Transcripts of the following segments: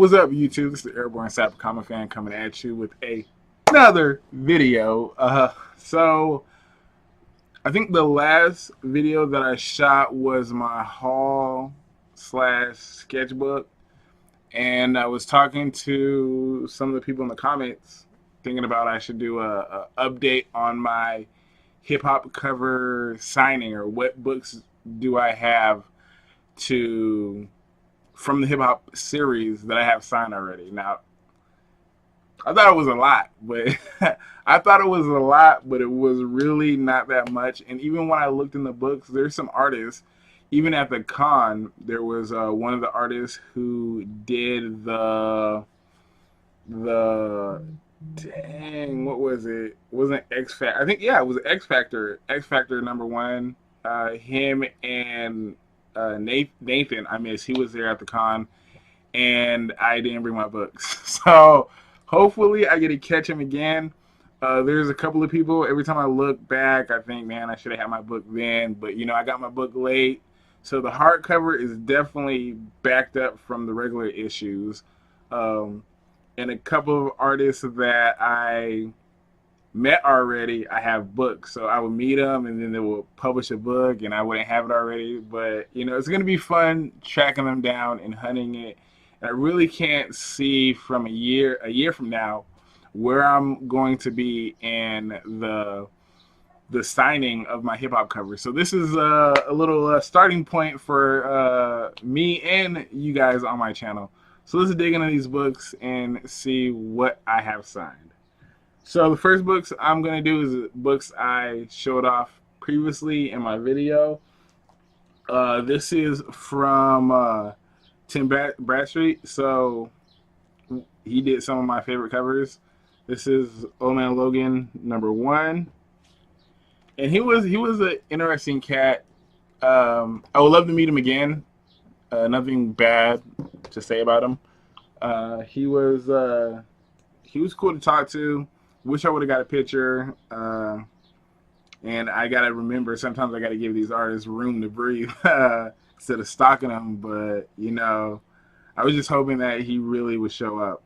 What's up, YouTube? This is the Airborne Cyber Comic Fan coming at you with another video. So I think the last video that I shot was my haul slash sketchbook, and I was talking to some of the people in the comments, thinking about I should do a update on my hip hop cover signing, or what books do I have to from the hip hop series that I have signed already. Now, I thought it was a lot, but it was really not that much. And even when I looked in the books, there's some artists. Even at the con, there was one of the artists who did the dang, what was it? It wasn't X Factor. I think, yeah, it was X Factor. X Factor #1. Him and Nathan, I miss. He was there at the con, and I didn't bring my books. So hopefully I get to catch him again. There's a couple of people. Every time I look back, I think, man, I should have had my book then. But I got my book late, so the hardcover is definitely backed up from the regular issues. And a couple of artists that I met already, I have books, so I would meet them and then they will publish a book and I wouldn't have it already. But it's going to be fun tracking them down and hunting it. And I really can't see from a year from now where I'm going to be in the signing of my hip hop cover. So this is a little starting point for me and you guys on my channel. So let's dig into these books and see what I have signed. So the first books I'm going to do is books I showed off previously in my video. This is from Tim Bradstreet. So he did some of my favorite covers. This is Old Man Logan #1. And he was an interesting cat. I would love to meet him again. Nothing bad to say about him. He was cool to talk to. Wish I would have got a picture. And I gotta remember, sometimes I gotta give these artists room to breathe instead of stalking them. But I was just hoping that he really would show up.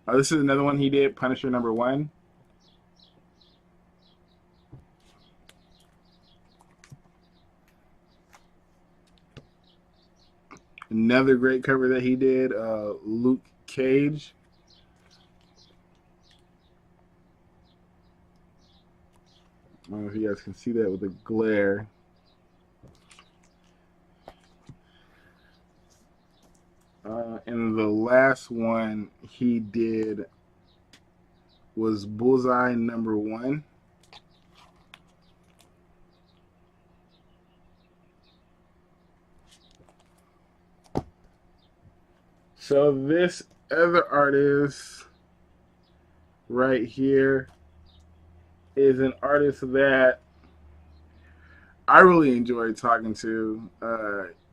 This is another one he did, Punisher #1. Another great cover that he did, Luke Cage. I don't know if you guys can see that with the glare. And the last one he did was Bullseye #1. So this other artist right here is an artist that I really enjoyed talking to.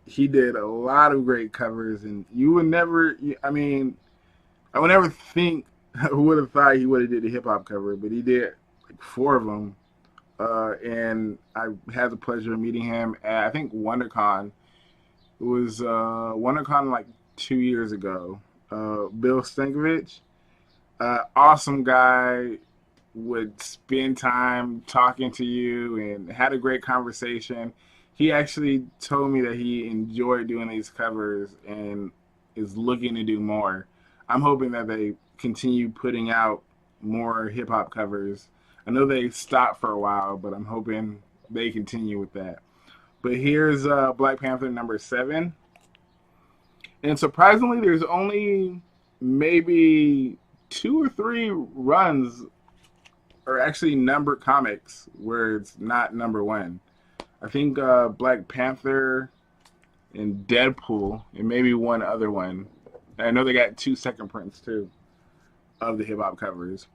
He did a lot of great covers, and you would never, I would never think, I would have thought he would have did a hip hop cover, but he did like 4 of them. And I had the pleasure of meeting him at, I think, WonderCon. It was WonderCon like 2 years ago. Bill Stankovich, awesome guy, would spend time talking to you and had a great conversation. He actually told me that he enjoyed doing these covers and is looking to do more. I'm hoping that they continue putting out more hip hop covers. I know they stopped for a while, but I'm hoping they continue with that. But here's Black Panther #7. And surprisingly, there's only maybe 2 or 3 runs, or actually numbered comics, where it's not #1. I think Black Panther and Deadpool, and maybe one other one. I know they got 2 second prints too of the hip hop covers.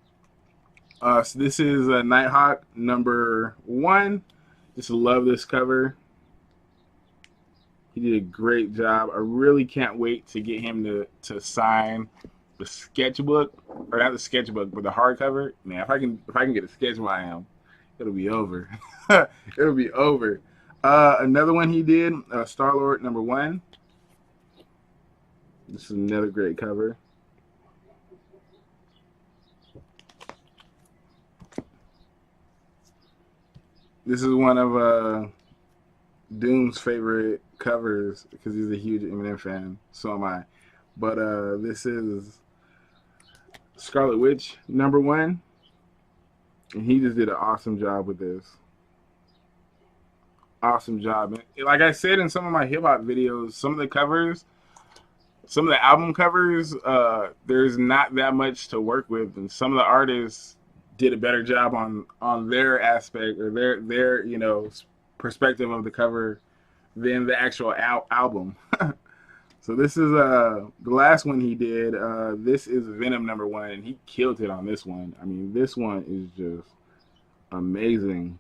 So this is Nighthawk #1. Just love this cover. He did a great job. I really can't wait to get him to sign the sketchbook, or not the sketchbook, but the hardcover. Man, if I can get a sketch while I am, it'll be over. It'll be over. Another one he did, Star-Lord #1. This is another great cover. This is one of Doom's favorite covers because he's a huge Eminem fan. So am I. But this is Scarlet Witch #1, and he just did an awesome job with this. Awesome job. And like I said in some of my hip hop videos, some of the covers, some of the album covers, there's not that much to work with, and some of the artists did a better job on their aspect or their perspective of the cover than the actual album. So this is the last one he did. This is Venom #1, and he killed it on this one. I mean, this one is just amazing.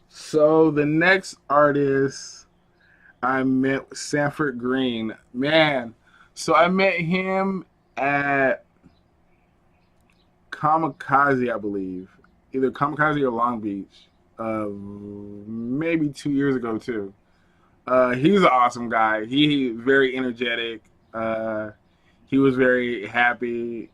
So the next artist I met was Sanford Green. Man, so I met him at Kamikaze, I believe. Either Kamikaze or Long Beach. Maybe 2 years ago too. He's an awesome guy. He very energetic. He was very happy.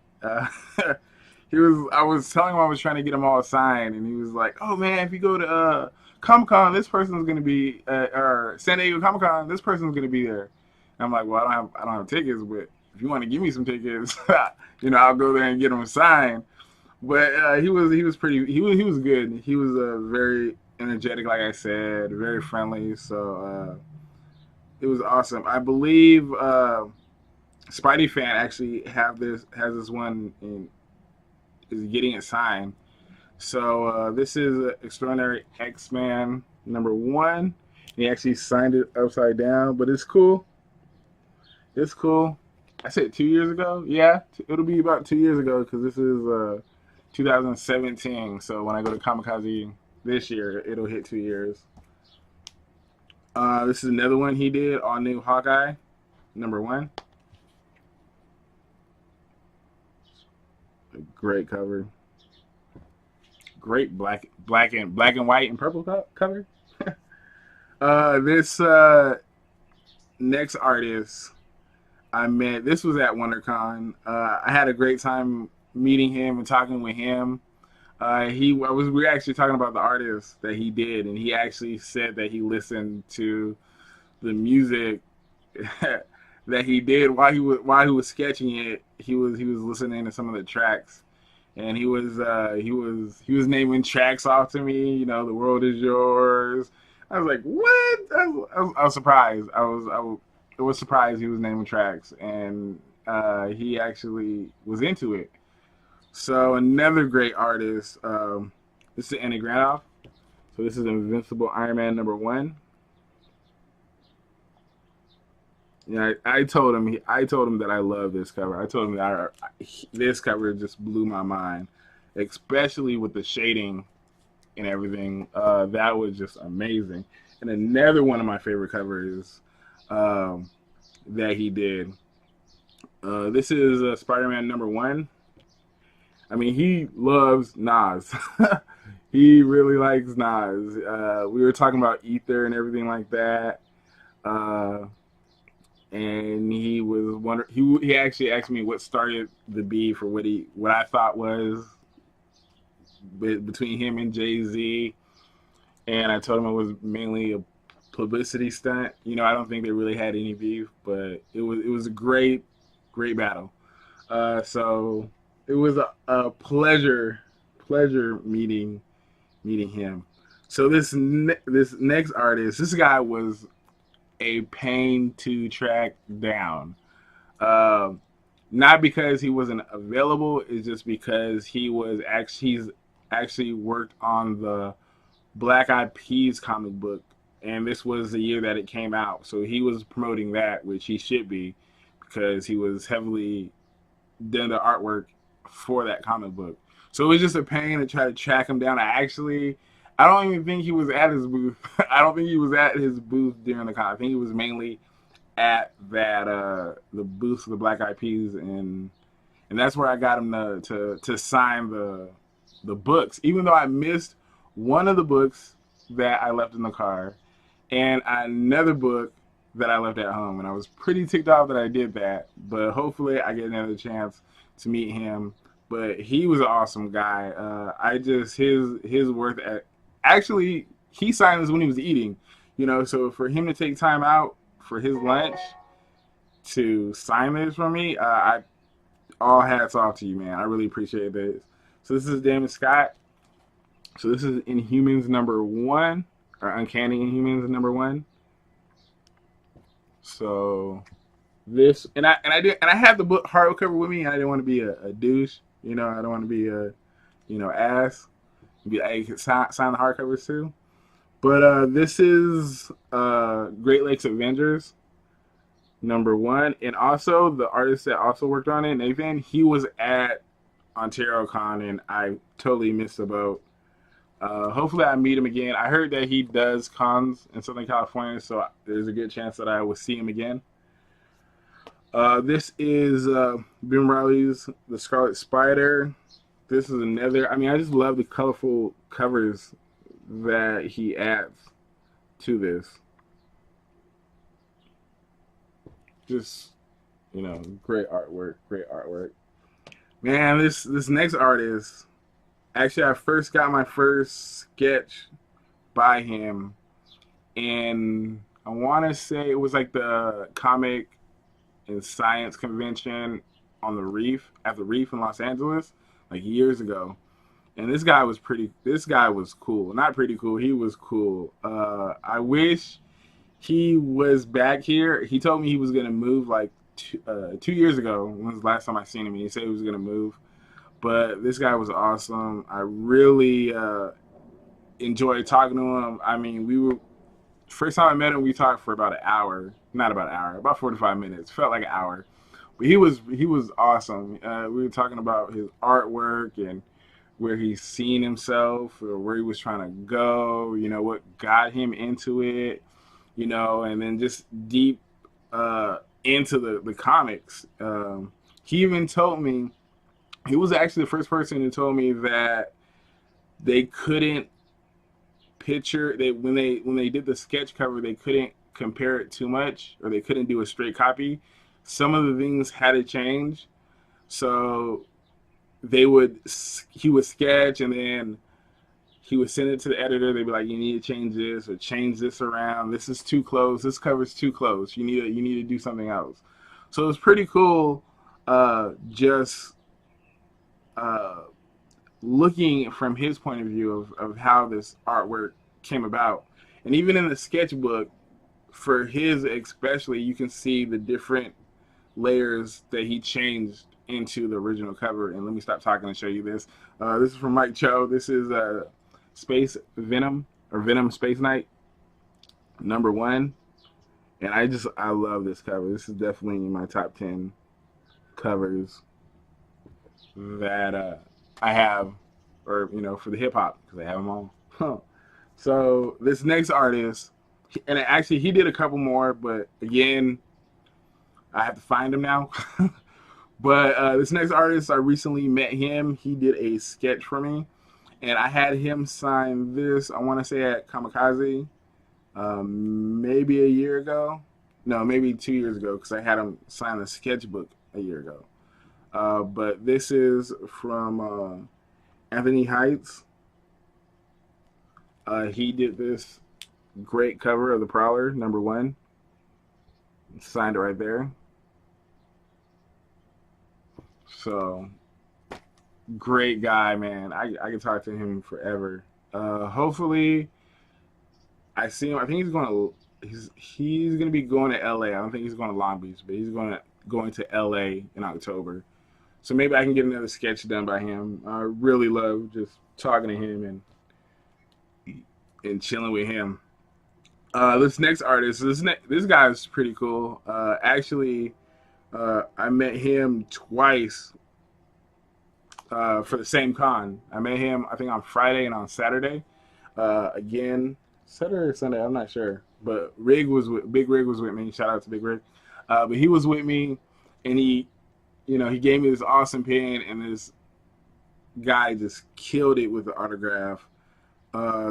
He was. I was telling him I was trying to get him all signed, and he was like, "Oh man, if you go to Comic Con, this person's gonna be, or San Diego Comic Con, this person's gonna be there." And I'm like, "Well, I don't have tickets, but if you want to give me some tickets, I'll go there and get them signed." But he was good. He was very energetic, like I said, very friendly. So it was awesome. I believe Spidey fan actually has this one and is getting it signed. So this is Extraordinary X-Man #1. He actually signed it upside down, but it's cool. It's cool. I said 2 years ago. Yeah, it'll be about 2 years ago because this is 2017. So when I go to Kamikaze this year, it'll hit 2 years. This is another one he did, all new Hawkeye #1. A great cover. Great black and white and purple cover. This next artist I met. This was at WonderCon. I had a great time meeting him and talking with him. We were actually talking about the artist that he did, and he actually said that he listened to the music that he did while he was sketching it. He was listening to some of the tracks, and he was naming tracks off to me. The world is yours. I was like, what? I was surprised. I was surprised he was naming tracks, and he actually was into it. So another great artist. This is Andy Granoff. So this is Invincible Iron Man #1. Yeah, I told him that I love this cover. I told him that this cover just blew my mind, especially with the shading and everything. That was just amazing. And another one of my favorite covers that he did. This is Spider-Man #1. I mean, he loves Nas. He really likes Nas. We were talking about Ether and everything like that. And he was he actually asked me what started the beef or what I thought was between him and Jay-Z. And I told him it was mainly a publicity stunt. I don't think they really had any beef, but it was a great battle. So it was a pleasure meeting him. So this next artist, this guy was a pain to track down. Not because he wasn't available, it's just because he's actually worked on the Black Eyed Peas comic book, and this was the year that it came out. So he was promoting that, which he should be, because he was heavily done the artwork for that comic book. So it was just a pain to try to track him down. I don't even think he was at his booth. I don't think he was at his booth during the con. I think he was mainly at that the booth of the Black Eyed Peas, and that's where I got him to sign the books. Even though I missed one of the books that I left in the car, and another book that I left at home, and I was pretty ticked off that I did that. But hopefully, I get another chance to meet him. But he was an awesome guy. I just his worth at actually he signed this when he was eating, you know. So for him to take time out for his lunch to sign this for me, I all hats off to you, man. I really appreciate this. So this is Damon Scott. So this is Inhumans #1 or Uncanny Inhumans #1. So this and I had the book hardcover with me. And I didn't want to be a douche, you know. I don't want to be a ass. I could sign the hardcovers too. But this is Great Lakes Avengers #1, and also the artist that also worked on it, Nathan. He was at Ontario Con, and I totally missed the boat. Hopefully, I meet him again. I heard that he does cons in Southern California, so there's a good chance that I will see him again. This is Ben Riley's The Scarlet Spider. This is another. I mean, I just love the colorful covers that he adds to this. Just, you know, great artwork. Great artwork. Man, this next artist. Actually, I first got my first sketch by him, and I want to say it was like the comic and science convention on the Reef at the Reef in Los Angeles, like years ago. And this guy was pretty. This guy was cool. Not pretty cool. He was cool. I wish he was back here. He told me he was gonna move like 2 years ago. When was the last time I seen him? He said he was gonna move. But this guy was awesome. I really enjoyed talking to him. I mean, we were first time I met him. We talked for about an hour. Not about an hour. About 45 minutes. Felt like an hour. But he was awesome. We were talking about his artwork and where he's seen himself or where he was trying to go. You know, what got him into it. You know, and then just deep into the comics. He even told me. He was actually the first person who told me that they couldn't picture when they did the sketch cover, they couldn't compare it too much, or they couldn't do a straight copy. Some of the things had to change, so he would sketch, and then he would send it to the editor. They'd be like, "You need to change this or change this around. This is too close. This cover's too close. You need to do something else." So it was pretty cool. Just looking from his point of view of how this artwork came about. And even in the sketchbook, for his especially, you can see the different layers that he changed into the original cover. And let me stop talking and show you this. This is from Mike Cho. This is Space Venom, or Venom Space Knight #1. And I love this cover. This is definitely my top 10 covers that I have, or for the hip hop, because I have them all. So this next artist, and actually he did a couple more, but again, I have to find him now. But this next artist, I recently met him. He did a sketch for me, and I had him sign this. I want to say at Kamikaze, maybe a year ago. No, maybe 2 years ago, because I had him sign the sketchbook a year ago. But this is from Anthony Heights. He did this great cover of the Prowler #1. Signed it right there. So great guy, man. I can talk to him forever. Hopefully, I see him. I think he's going to be going to LA. I don't think he's going to Long Beach, but he's going to LA in October. So maybe I can get another sketch done by him. I really love just talking to him and chilling with him. This next artist, this guy is pretty cool. Actually, I met him twice for the same con. I met him, I think, on Friday and on Saturday. Again, Saturday or Sunday, I'm not sure. But Big Rig was with me. Shout out to Big Rig. But he was with me, and he gave me this awesome pen, and this guy just killed it with the autograph.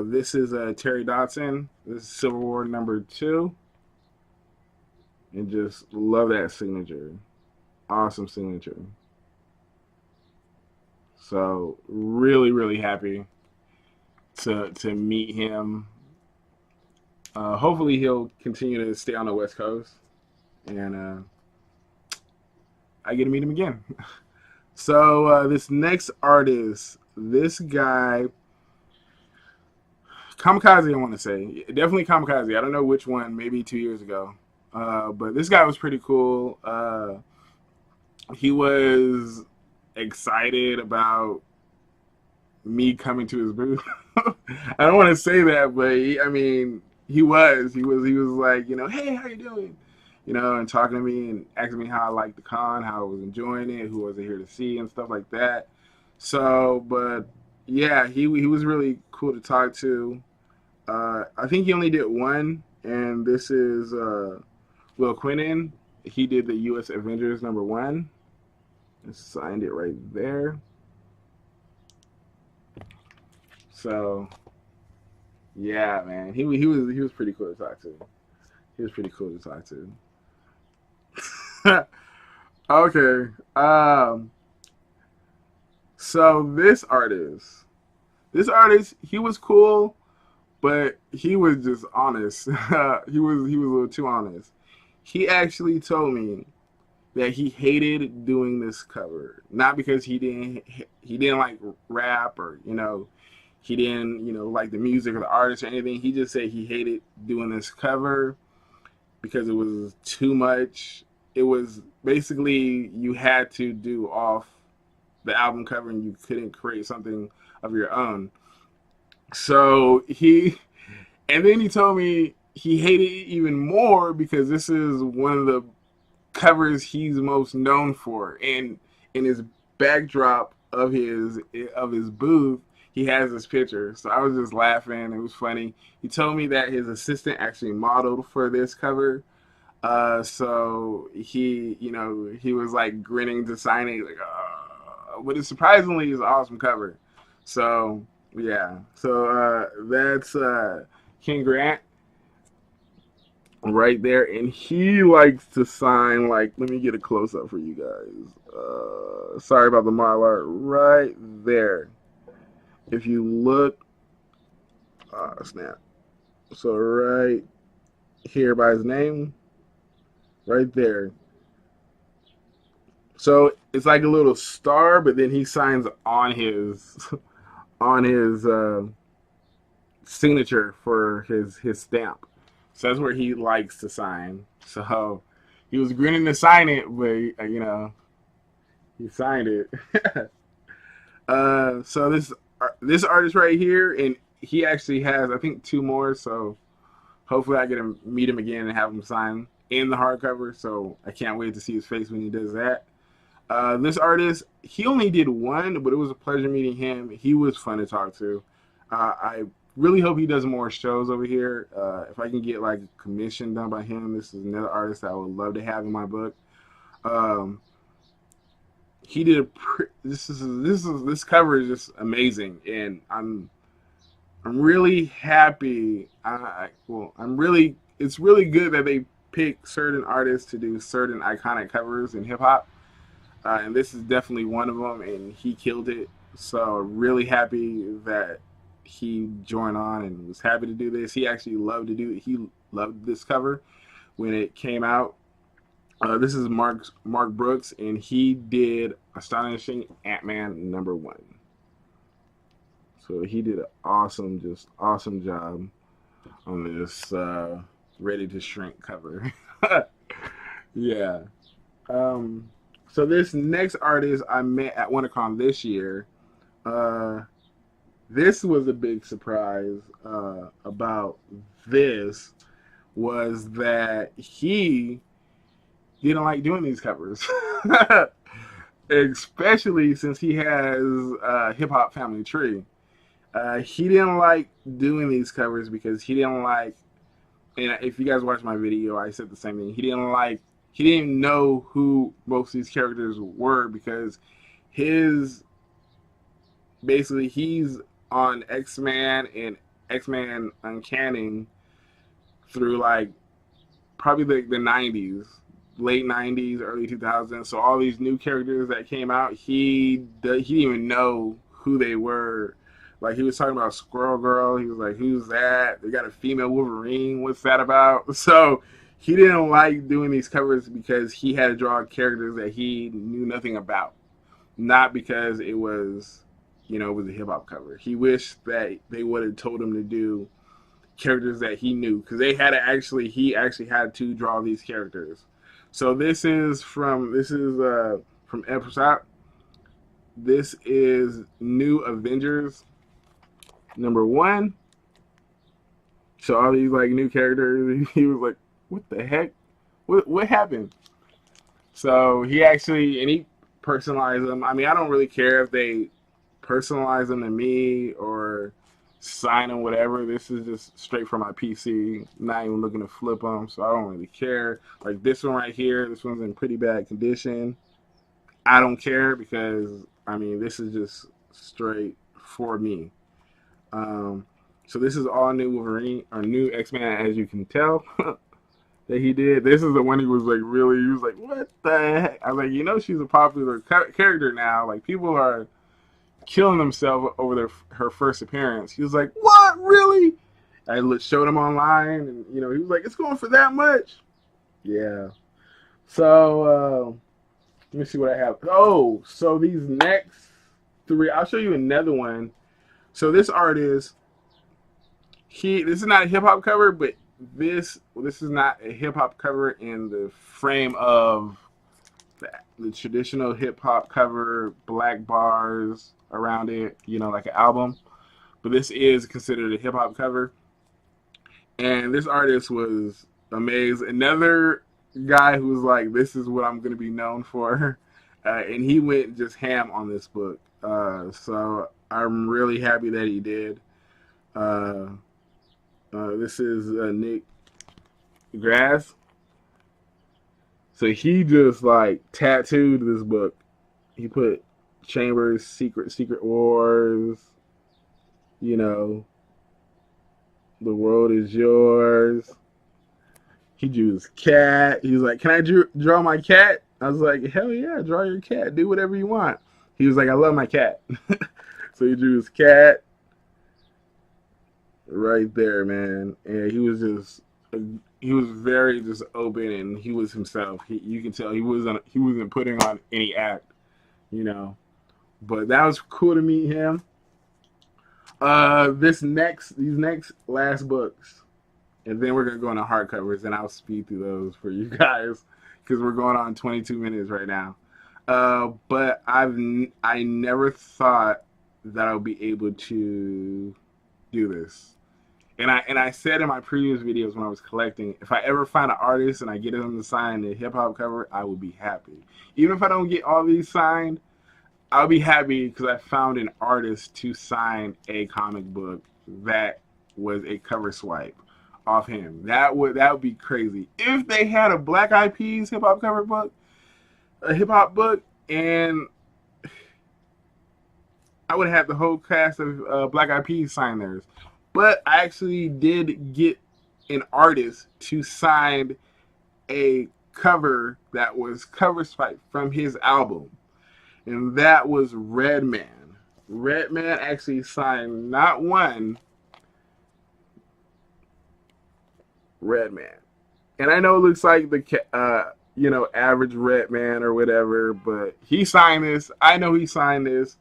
This is Terry Dodson. This is Civil War #2. and just love that signature. Awesome signature. So really, really happy to meet him. Hopefully he'll continue to stay on the West Coast, and I get to meet him again. So this next artist, this guy, Kamikaze, I want to say definitely Kamikaze. I don't know which one, maybe 2 years ago, but this guy was pretty cool. He was excited about me coming to his booth. I don't want to say that, but I mean, he was like, hey, how you doing? And talking to me and asking me how I liked the con, how I was enjoying it, who was I here to see, and stuff like that. So, but yeah, he was really cool to talk to. I think he only did one, and this is Will Quinnen. He did the U.S. Avengers #1. And signed it right there. So yeah, man, he was pretty cool to talk to. He was pretty cool to talk to. Okay. So this artist, he was cool, but he was just honest. He was a little too honest. He actually told me that he hated doing this cover, not because he didn't like rap, or he didn't like the music or the artist or anything. He just said he hated doing this cover because it was too much. It was basically you had to do off the album cover and you couldn't create something of your own. So and then he told me he hated it even more because this is one of the covers he's most known for. And in his backdrop of his booth, he has this picture. So I was just laughing. It was funny. He told me that his assistant actually modeled for this cover. So he was like grinning to sign it, like, but it surprisingly is an awesome cover. So yeah, so that's King Grant right there, and he likes to sign, like, let me get a close up for you guys. Sorry about the Mylar right there. If you look, snap. So right here by his name, right there. So it's like a little star, but then he signs on his on his signature for his stamp. So that's where he likes to sign. So he was grinning to sign it, but he signed it. So this artist right here, and he actually has, I think, two more. So hopefully I get to meet him again and have him sign in the hardcover. So I can't wait to see his face when he does that. This artist, he only did one, but it was a pleasure meeting him. He was fun to talk to. I really hope he does more shows over here. If I can get like a commission done by him, this is another artist I would love to have in my book. He did this cover is just amazing, and I'm really happy. It's really good that they pick certain artists to do certain iconic covers in hip hop. And this is definitely one of them, and he killed it. So really happy that he joined on and was happy to do this. He actually loved to do it. He loved this cover when it came out. This is Mark Brooks, and he did Astonishing Ant-Man #1. So he did an awesome job on this Ready to Shrink cover. Yeah. So this next artist I met at WonderCon this year. This was a big surprise about this, was that he didn't like doing these covers. Especially since he has Hip Hop Family Tree. He didn't like doing these covers because he didn't like, and if you guys watch my video, I said the same thing. He didn't know who most of these characters were because he's on X-Men and X-Men Uncanny through like probably the 90s, late 90s, early 2000s. So all these new characters that came out, he didn't even know who they were. Like, he was talking about Squirrel Girl. He was like, who's that? They got a female Wolverine. What's that about? So he didn't like doing these covers because he had to draw characters that he knew nothing about. Not because it was, it was a hip hop cover. He wished that they would have told him to do characters that he knew, because he actually had to draw these characters. So this is from episode. This is New Avengers #1. So all these like new characters, he was like, what the heck? What happened? So he personalized them. I mean, I don't really care if they personalize them to me or sign them, whatever. This is just straight from my PC. Not even looking to flip them, so I don't really care. Like this one right here, this one's in pretty bad condition. I don't care because, I mean, this is just straight for me. So this is all new Wolverine, or new X-Men, as you can tell. That he did. This is the one he was like, what the heck? I was like, she's a popular character now. Like, people are killing themselves over her first appearance. He was like, what, really? I showed him online, and he was like, it's going for that much. Yeah. So let me see what I have. Oh, so these next 3, I'll show you another one. So this artist, this is not a hip hop cover, but this is not a hip hop cover in the frame of the traditional hip hop cover, black bars around it, like an album. But this is considered a hip hop cover. And this artist was amazing. Another guy who was like, this is what I'm going to be known for. And he went just ham on this book. So I'm really happy that he did. This is Nick Grass. So he just like tattooed this book. He put Chambers, Secret Wars, the world is yours. He drew his cat. He was like, can I draw my cat? I was like, hell yeah, draw your cat. Do whatever you want. He was like, I love my cat. So he drew his cat right there, man. And he was very just open, and he was himself. You can tell he wasn't putting on any act, But that was cool to meet him. These next last books, and then we're gonna go into hardcovers, and I'll speed through those for you guys because we're going on 22 minutes right now. But I never thought that I would be able to do this. And I said in my previous videos when I was collecting, if I ever find an artist and I get them to sign a hip hop cover, I will be happy. Even if I don't get all these signed, I'll be happy because I found an artist to sign a comic book that was a cover swipe off him. That would be crazy. If they had a Black Eyed Peas hip hop cover book, a hip hop book, and I would have the whole cast of Black Eyed Peas sign theirs. But I actually did get an artist to sign a cover that was cover swipe from his album. And that was Redman. Redman actually signed not one, Redman. And I know it looks like the average Redman or whatever, but he signed this. I know he signed this.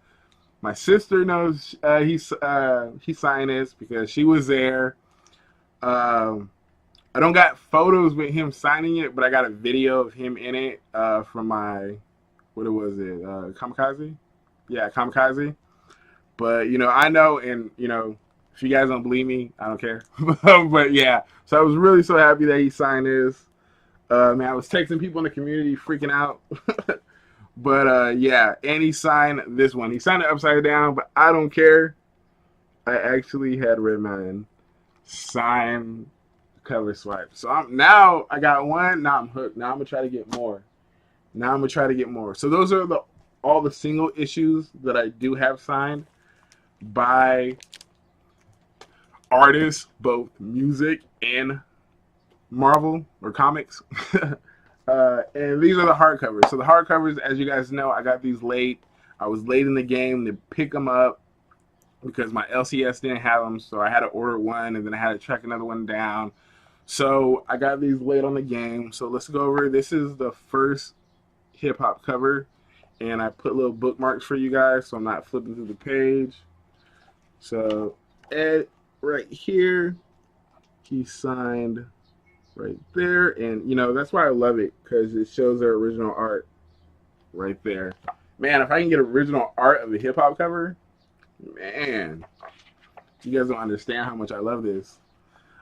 My sister knows he signed this because she was there. I don't got photos with him signing it, but I got a video of him in it from my, Kamikaze? Yeah, Kamikaze. But, I know, and, if you guys don't believe me, I don't care. But, yeah, so I was really so happy that he signed this. Man, I was texting people in the community freaking out. But, yeah, and he signed this one. He signed it upside down, but I don't care. I actually had Redman sign cover swipe. So now I got one. Now I'm hooked. Now I'm going to try to get more. So those are all the single issues that I do have signed by artists, both music and Marvel or comics. And these are the hardcovers. So the hardcovers, as you guys know, I got these late. I was late in the game to pick them up because my LCS didn't have them. So I had to order one, and then I had to track another one down. So I got these late on the game. So let's go over. This is the first hip hop cover, and I put little bookmarks for you guys so I'm not flipping through the page. So Ed right here, he signed right there, and you know that's why I love it, because it shows their original art right there. Man, if I can get original art of a hip hop cover, man, you guys don't understand how much I love this.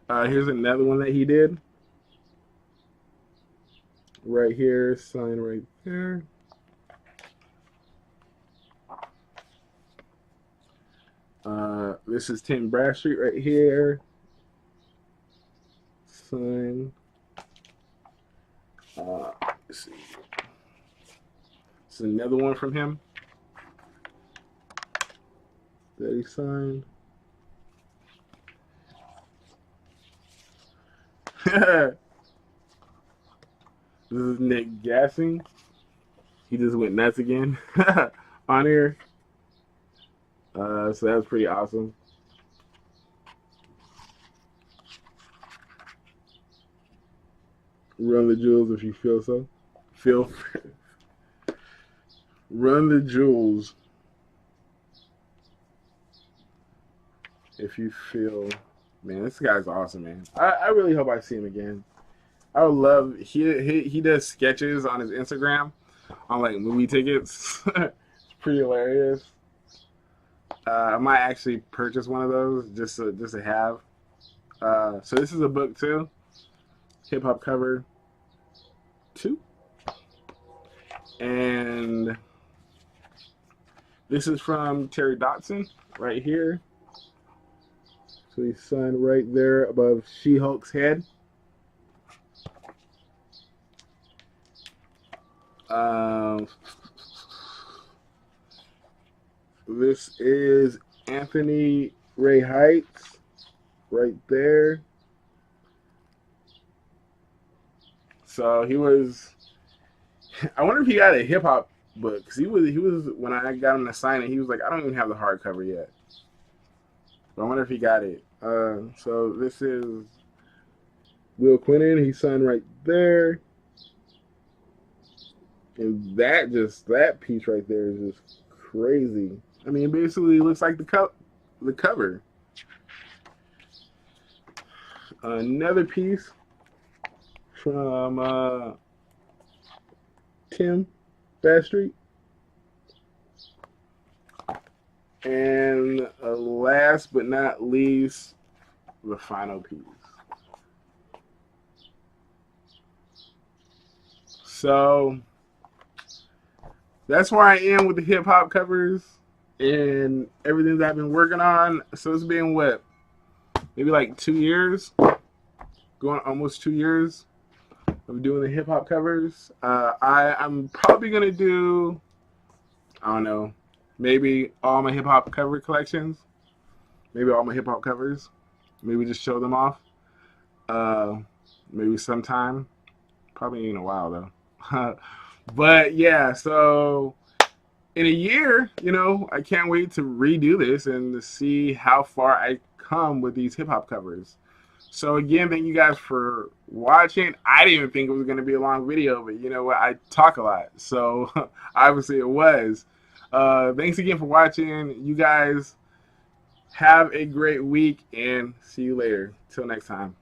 Here's another one that he did right here, sign right there. This is 10 Bradstreet right here. Sign. Let's see. This is another one from him that he signed. This is Nick Gassing. He just went nuts again on here. So that was pretty awesome. Run the jewels if you feel so. Run the jewels if you feel. Man, this guy's awesome, man. I really hope I see him again. I would love. He does sketches on his Instagram on like movie tickets. It's pretty hilarious. I might actually purchase one of those just to have. So this is a book too. Hip hop cover 2. And this is from Terry Dotson right here. So he signed right there above She-Hulk's head. This is Anthony Ray Heights right there. So he was. I wonder if he got a hip hop book, because he was when I got him to sign it. He was like, I don't even have the hardcover yet. But I wonder if he got it. So this is Will Quinnan. He signed right there. And that piece right there is just crazy. I mean, it basically looks like the cover. Another piece from 10 Bradstreet. And last but not least, the final piece. So that's where I am with the hip hop covers and everything that I've been working on. So it's been what, maybe like 2 years, going almost 2 years of doing the hip hop covers. I'm probably gonna do, I don't know, maybe all my hip hop cover collections, maybe all my hip hop covers, maybe just show them off. Maybe sometime, probably in a while though. But yeah, so in a year, you know, I can't wait to redo this and to see how far I come with these hip hop covers. So again, thank you guys for watching. I didn't even think it was going to be a long video, but you know what? I talk a lot, so obviously it was. Thanks again for watching. You guys have a great week, and see you later. Till next time.